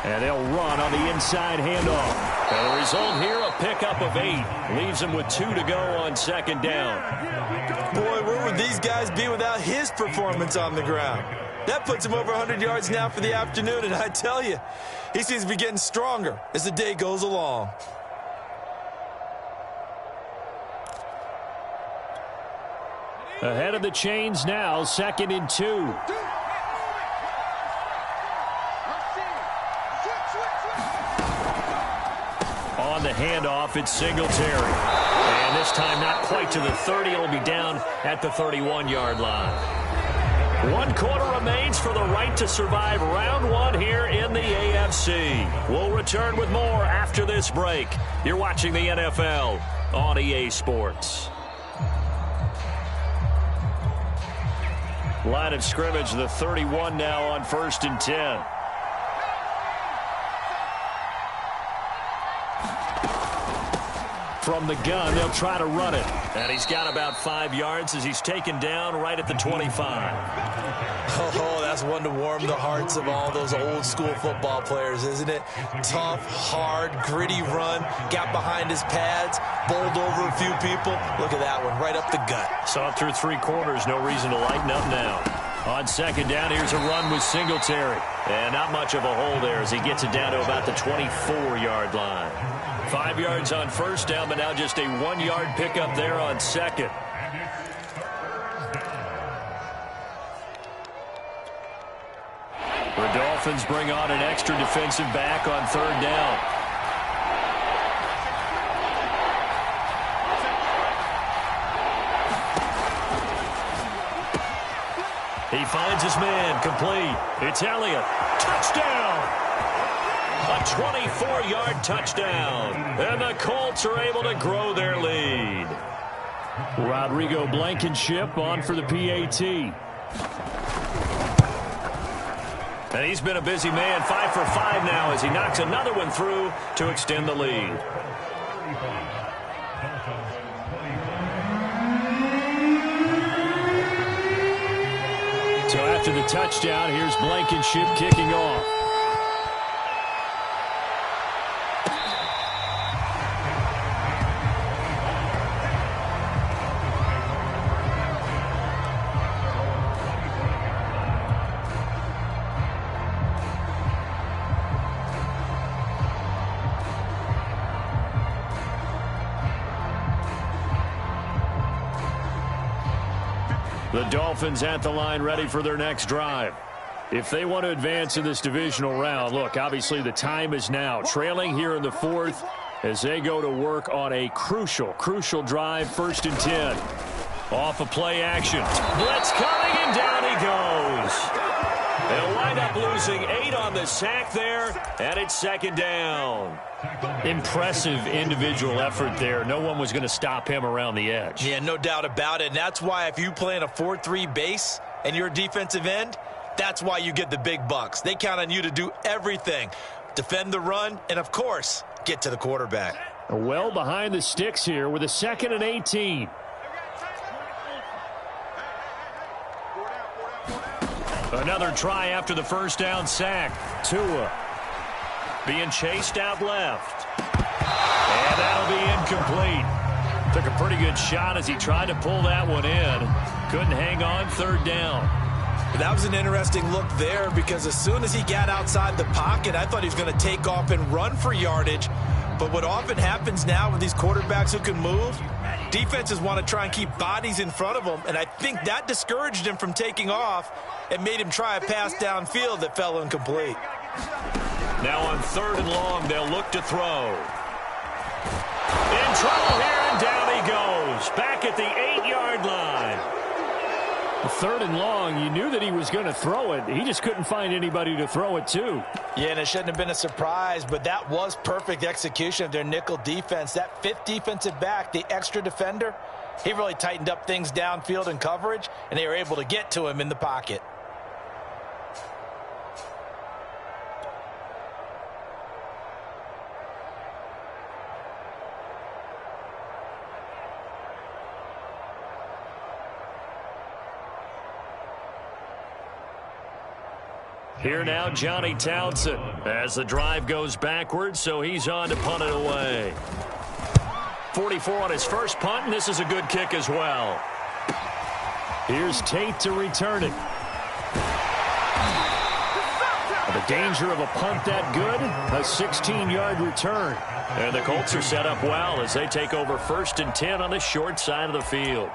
Speaker 1: And they'll run on the inside handoff. And the result here, a pickup of 8. Leaves them with 2 to go on second down.
Speaker 2: Boy, where would these guys be without his performance on the ground? That puts him over 100 yards now for the afternoon, and I tell you, he seems to be getting stronger as the day goes along.
Speaker 1: Ahead of the chains now, 2nd and 2. On the handoff, it's Singletary. And this time not quite to the 30. It'll be down at the 31-yard line. 1 quarter remains for the right to survive round 1 here in the AFC. We'll return with more after this break. You're watching the NFL on EA Sports. Line of scrimmage, the 31 now on 1st and 10. from the gun. They'll try to run it. And he's got about 5 yards as he's taken down right at the 25.
Speaker 2: Oh, that's one to warm the hearts of all those old school football players, isn't it? Tough, hard, gritty run. Got behind his pads, bowled over a few people. Look at that one, right up the gut.
Speaker 1: Saw it through 3 quarters. No reason to lighten up now. On second down, here's a run with Singletary. And not much of a hole there as he gets it down to about the 24-yard line. 5 yards on first down, but now just a 1-yard pickup there on second. The Dolphins bring on an extra defensive back on third down. He finds his man, complete. It's Elliott. Touchdown! A 24-yard touchdown. And the Colts are able to grow their lead. Rodrigo Blankenship on for the PAT. And he's been a busy man, 5 for 5 now as he knocks another one through to extend the lead. So after the touchdown, here's Blankenship kicking off. The Dolphins at the line ready for their next drive. If they want to advance in this divisional round, look, obviously the time is now. Trailing here in the 4th as they go to work on a crucial drive, 1st and 10. Off of play action. Blitz coming and down he goes. They'll wind up losing 8 on the sack there, and it's 2nd down. Impressive individual effort there. No one was going to stop him around the edge.
Speaker 2: Yeah, no doubt about it. And that's why if you play in a 4-3 base and you're a defensive end, that's why you get the big bucks. They count on you to do everything. Defend the run and, of course, get to the quarterback.
Speaker 1: Well behind the sticks here with a 2nd and 18. Another try after the first down sack. Tua being chased out left. And that'll be incomplete. Took a pretty good shot as he tried to pull that one in. Couldn't hang on, 3rd down.
Speaker 2: That was an interesting look there because as soon as he got outside the pocket, I thought he was going to take off and run for yardage. But what often happens now with these quarterbacks who can move, defenses want to try and keep bodies in front of them, and I think that discouraged him from taking off and made him try a pass downfield that fell incomplete.
Speaker 1: Now on 3rd and long, they'll look to throw. In trouble here, and down he goes. Back at the 8-yard line. 3rd and long, you knew that he was going to throw it. He just couldn't find anybody to throw it to.
Speaker 3: Yeah, and it shouldn't have been a surprise, but that was perfect execution of their nickel defense. That 5th defensive back, the extra defender, he really tightened up things downfield in coverage, and they were able to get to him in the pocket.
Speaker 1: Here now, Johnny Townsend, as the drive goes backwards, so he's on to punt it away. 44 on his first punt, and this is a good kick as well. Here's Tate to return it. The danger of a punt that good, a 16-yard return. And the Colts are set up well as they take over 1st and 10 on the short side of the field.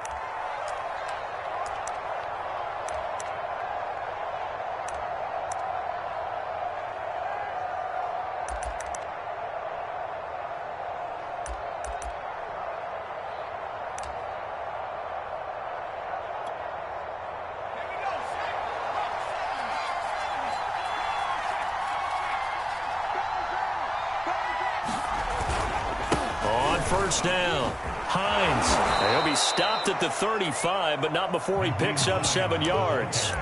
Speaker 1: First down. Hines. He'll be stopped at the 35, but not before he picks up 7 yards.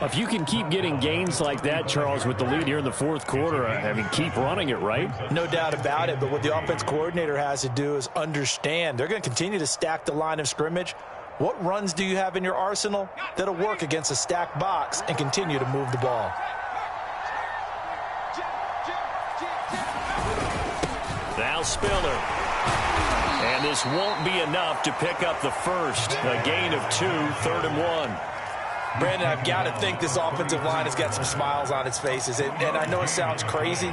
Speaker 1: If you can keep getting gains like that, Charles, with the lead here in the fourth quarter, I mean, keep running it, right?
Speaker 3: No doubt about it, but what the offense coordinator has to do is understand. They're going to continue to stack the line of scrimmage. What runs do you have in your arsenal that'll work against a stacked box and continue to move the ball?
Speaker 1: Now Spiller. And this won't be enough to pick up the first. A gain of 2, 3rd and 1.
Speaker 3: Brandon, I've got to think this offensive line has got some smiles on its faces. And I know it sounds crazy,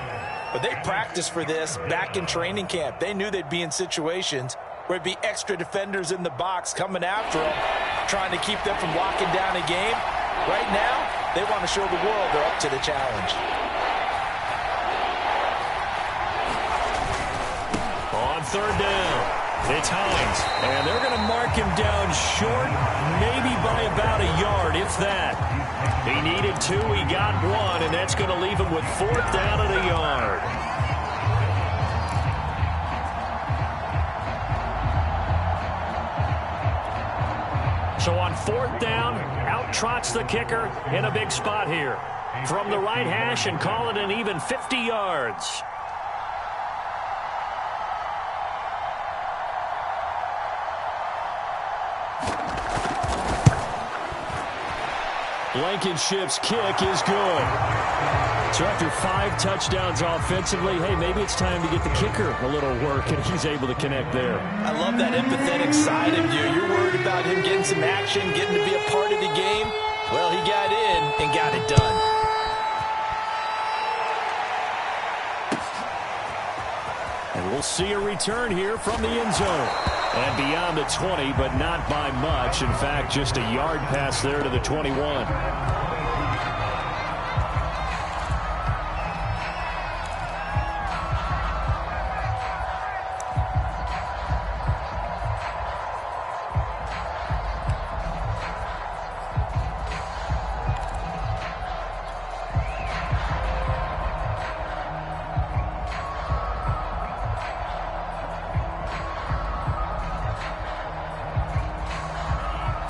Speaker 3: but they practiced for this back in training camp. They knew they'd be in situations where it'd be extra defenders in the box coming after them, trying to keep them from locking down a game. Right now, they want to show the world they're up to the challenge.
Speaker 1: On 3rd down. It's Hines, and they're going to mark him down short, maybe by about a yard, if that. He needed 2, he got 1, and that's going to leave him with 4th down at a yard. So on 4th down, out trots the kicker in a big spot here. From the right hash and call it an even 50 yards. Blankenship's kick is good. So after 5 touchdowns offensively, hey, maybe it's time to get the kicker a little work, and he's able to connect there.
Speaker 3: I love that empathetic side of you. You're worried about him getting some action, getting to be a part of the game. Well, he got in and got it done.
Speaker 1: And we'll see a return here from the end zone. And beyond the 20, but not by much. In fact, just a yard pass there to the 21.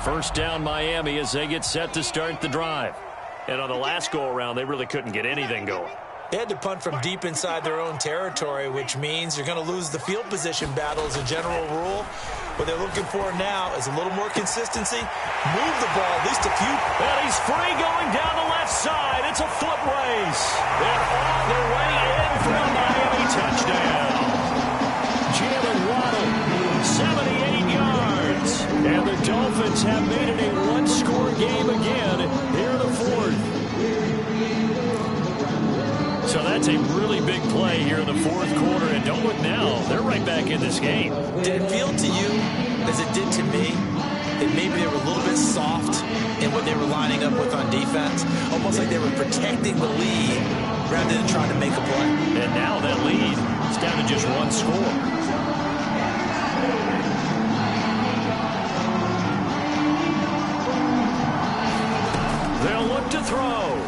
Speaker 1: First down Miami as they get set to start the drive. And on the last go-around, they really couldn't get anything going.
Speaker 2: They had to punt from deep inside their own territory, which means you're going to lose the field position battle as a general rule. What they're looking for now is a little more consistency. Move the ball, at least a few.
Speaker 1: And he's free going down the left side. It's a foot race. And on the way in for a Miami touchdown. Jalen Waddle, 78 yards. And the Dolphins have made it a one-score game again here in the fourth. So that's a really big play here in the fourth quarter. And don't look now, they're right back in this game.
Speaker 2: Did it feel to you, as it did to me, that maybe they were a little bit soft in what they were lining up with on defense? Almost like they were protecting the lead rather than trying to make a play.
Speaker 1: And now that lead is down to just one score. They'll look to throw.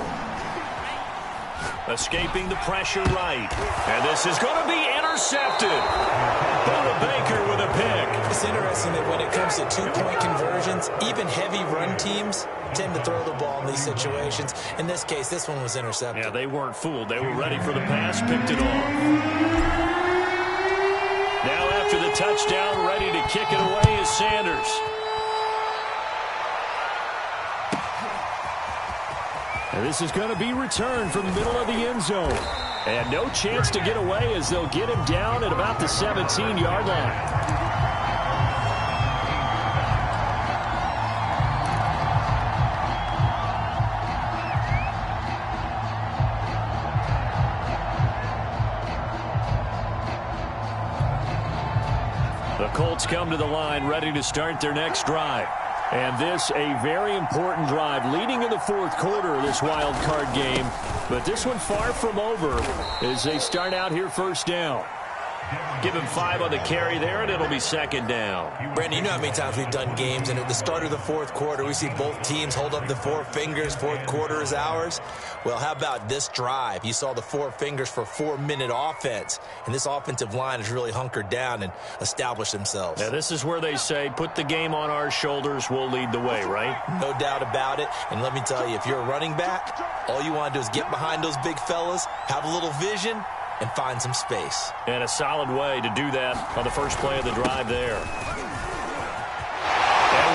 Speaker 1: Escaping the pressure right. And this is going to be intercepted. Buda Baker with a pick.
Speaker 2: It's interesting that when it comes to two-point conversions, even heavy run teams tend to throw the ball in these situations. In this case, this one was intercepted.
Speaker 1: Yeah, they weren't fooled. They were ready for the pass, picked it off. Now after the touchdown, ready to kick it away is Sanders. And this is going to be returned from the middle of the end zone. And no chance to get away as they'll get him down at about the 17-yard line. The Colts come to the line ready to start their next drive. And this a very important drive leading in the fourth quarter of this wild card game. But this one far from over as they start out here first down. Give him 5 on the carry there, and it'll be second down.
Speaker 2: Brandon, you know how many times we've done games, and at the start of the fourth quarter, we see both teams hold up the 4 fingers, fourth quarter is ours. Well, how about this drive? You saw the 4 fingers for 4-minute offense, and this offensive line has really hunkered down and established themselves.
Speaker 1: Now, this is where they say, put the game on our shoulders, we'll lead the way, right?
Speaker 2: No doubt about it, and let me tell you, if you're a running back, all you want to do is get behind those big fellas, have a little vision, and find some space.
Speaker 1: And a solid way to do that on the first play of the drive there. And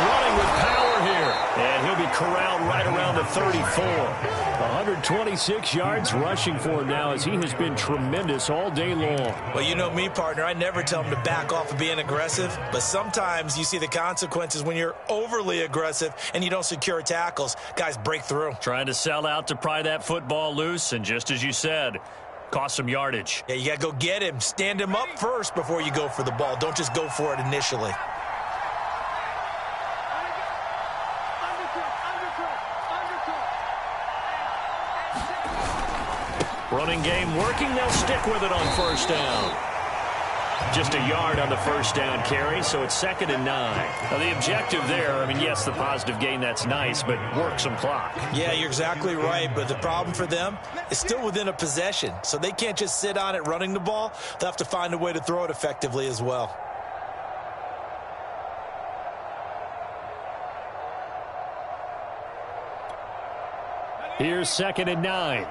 Speaker 1: running with power here. And he'll be corralled right around the 34. 126 yards rushing for him now, as he has been tremendous all day long.
Speaker 2: Well, you know me, partner. I never tell him to back off of being aggressive, but sometimes you see the consequences when you're overly aggressive and you don't secure tackles. Guys break through.
Speaker 1: Trying to sell out to pry that football loose, and just as you said, cost some yardage.
Speaker 2: Yeah, you got to go get him. Stand him up first before you go for the ball. Don't just go for it initially.
Speaker 1: Running game working. They'll stick with it on first down. Just a yard on the first down carry, so it's 2nd and 9. Now, the objective there, I mean, yes, the positive gain, that's nice, but work some clock.
Speaker 2: Yeah, you're exactly right, but the problem for them is still within a possession, so they can't just sit on it running the ball. They'll have to find a way to throw it effectively as well.
Speaker 1: Here's 2nd and 9.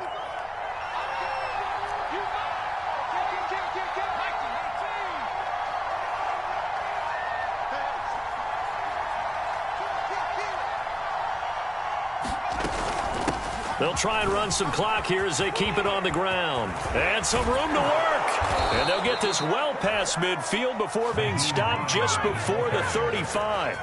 Speaker 1: They'll try and run some clock here as they keep it on the ground. And some room to work. And they'll get this well past midfield before being stopped just before the 35.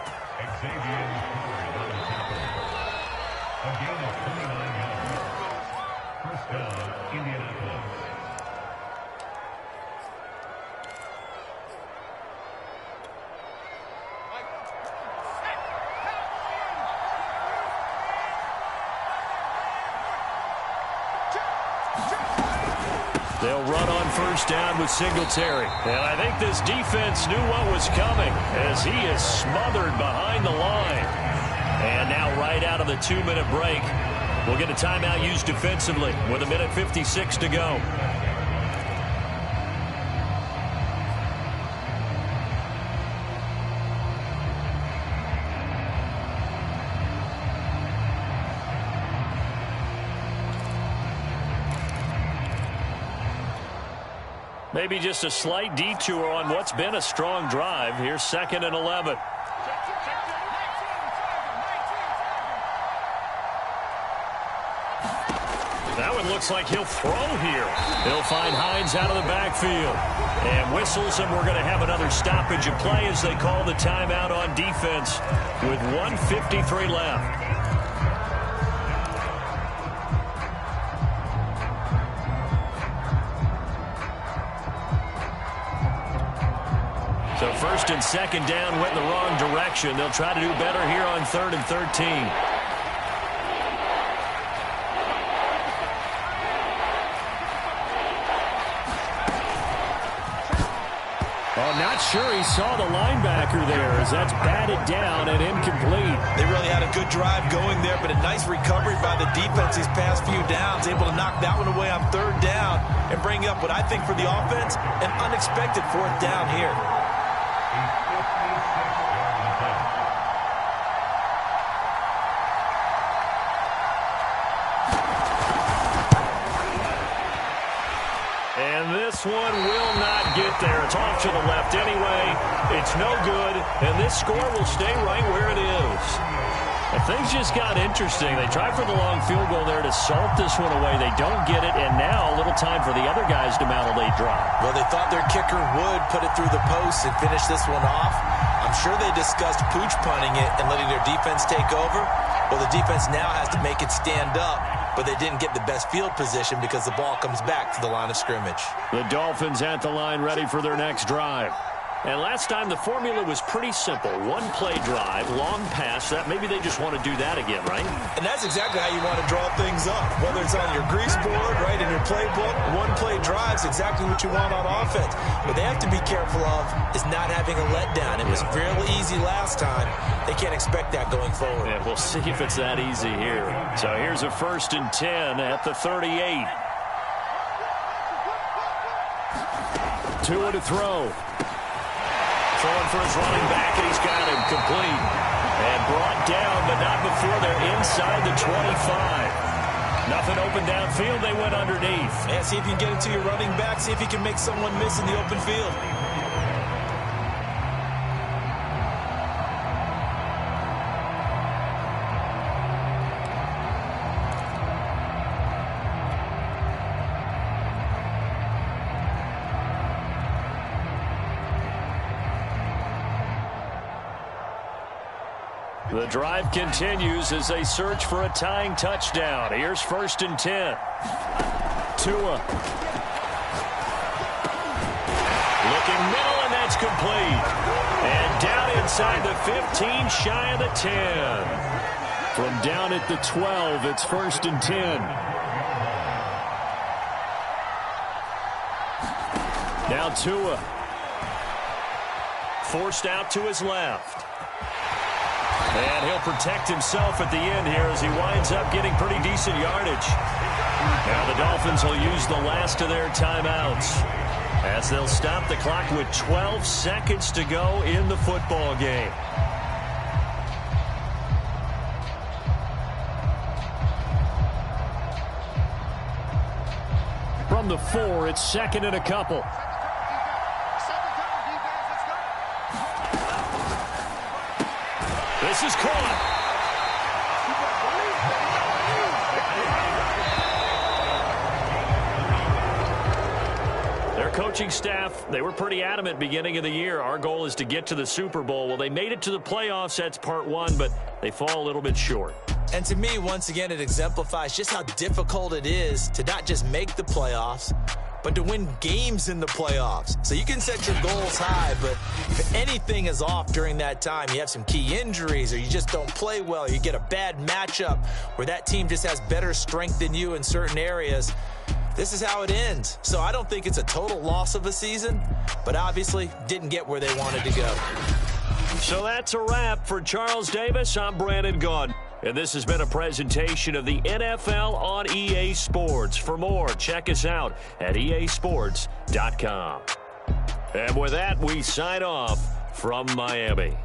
Speaker 1: They'll run on first down with Singletary. And I think this defense knew what was coming, as he is smothered behind the line. And now right out of the 2-minute break, we'll get a timeout used defensively with 1:56 to go. Maybe just a slight detour on what's been a strong drive. Here's 2nd and 11. That one looks like he'll throw here. He'll find Hines out of the backfield. And whistles, and we're going to have another stoppage of play as they call the timeout on defense with 1:53 left. So 1st and 2nd down went in the wrong direction. They'll try to do better here on 3rd and 13. Oh, not sure he saw the linebacker there, as that's batted down and incomplete.
Speaker 2: They really had a good drive going there, but a nice recovery by the defense these past few downs, able to knock that one away on 3rd down and bring up what I think for the offense, an unexpected 4th down here.
Speaker 1: And this one will not get there. It's off to the left anyway. It's no good, and this score will stay right where it is. And things just got interesting. They tried for the long field goal there to salt this one away. They don't get it, and now a little time for the other guys to mount a late drive.
Speaker 2: Well, they thought their kicker would put it through the post and finish this one off. I'm sure they discussed pooch punting it and letting their defense take over. Well, the defense now has to make it stand up, but they didn't get the best field position because the ball comes back to the line of scrimmage.
Speaker 1: The Dolphins at the line ready for their next drive. And last time the formula was pretty simple. One play drive, long pass. That maybe they just want to do that again, right?
Speaker 2: And that's exactly how you want to draw things up. Whether it's on your grease board, right, in your playbook, one play drive is exactly what you want on offense. What they have to be careful of is not having a letdown. It was real easy last time. They can't expect that going forward.
Speaker 1: And we'll see if it's that easy here. So here's a 1st and 10 at the 38. Tua to throw. Throwing for his running back, and he's got him complete. And brought down, but not before they're inside the 25. Nothing open downfield. They went underneath.
Speaker 2: Yeah, see if you can get it to your running back. See if you can make someone miss in the open field.
Speaker 1: The drive continues as they search for a tying touchdown. Here's 1st and 10. Tua. Looking middle, and that's complete. And down inside the 15, shy of the 10. From down at the 12, it's 1st and 10. Now Tua. Forced out to his left. And he'll protect himself at the end here as he winds up getting pretty decent yardage. Now the Dolphins will use the last of their timeouts as they'll stop the clock with 12 seconds to go in the football game. From the 4, it's 2nd and a couple. This is caught. Their coaching staff, they were pretty adamant beginning of the year. Our goal is to get to the Super Bowl. Well, they made it to the playoffs. That's part 1, but they fall a little bit short.
Speaker 2: And to me, once again, it exemplifies just how difficult it is to not just make the playoffs, but to win games in the playoffs. So you can set your goals high, but if anything is off during that time, you have some key injuries or you just don't play well, or you get a bad matchup where that team just has better strength than you in certain areas, this is how it ends. So I don't think it's a total loss of a season, but obviously didn't get where they wanted to go.
Speaker 1: So that's a wrap for Charles Davis. I'm Brandon Gaudin. And this has been a presentation of the NFL on EA Sports. For more, check us out at easports.com. And with that, we sign off from Miami.